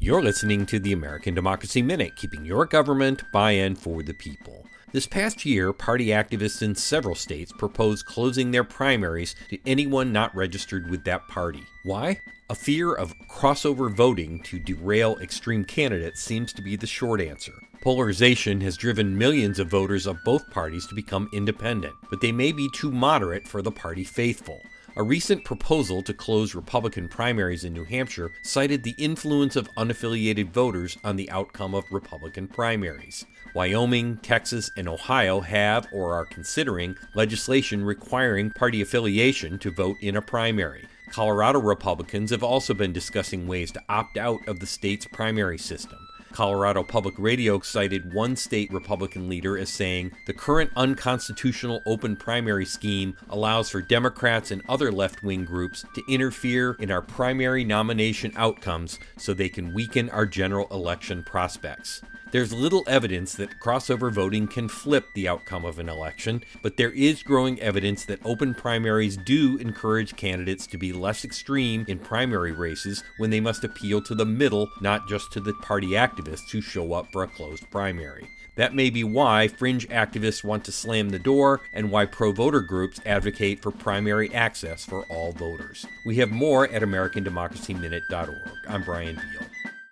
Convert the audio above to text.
You're listening to the American Democracy Minute, keeping your government by and for the people. This past year, party activists in several states proposed closing their primaries to anyone not registered with that party. Why? A fear of crossover voting to derail extreme candidates seems to be the short answer. Polarization has driven millions of voters of both parties to become independent, but they may be too moderate for the party faithful. A recent proposal to close Republican primaries in New Hampshire cited the influence of unaffiliated voters on the outcome of Republican primaries. Wyoming, Texas, and Ohio have or are considering legislation requiring party affiliation to vote in a primary. Colorado Republicans have also been discussing ways to opt out of the state's primary system. Colorado Public Radio cited one state Republican leader as saying, "The current unconstitutional open primary scheme allows for Democrats and other left-wing groups to interfere in our primary nomination outcomes so they can weaken our general election prospects." There's little evidence that crossover voting can flip the outcome of an election, but there is growing evidence that open primaries do encourage candidates to be less extreme in primary races when they must appeal to the middle, not just to the party activists who show up for a closed primary. That may be why fringe activists want to slam the door and why pro-voter groups advocate for primary access for all voters. We have more at AmericanDemocracyMinute.org. I'm Brian Beal.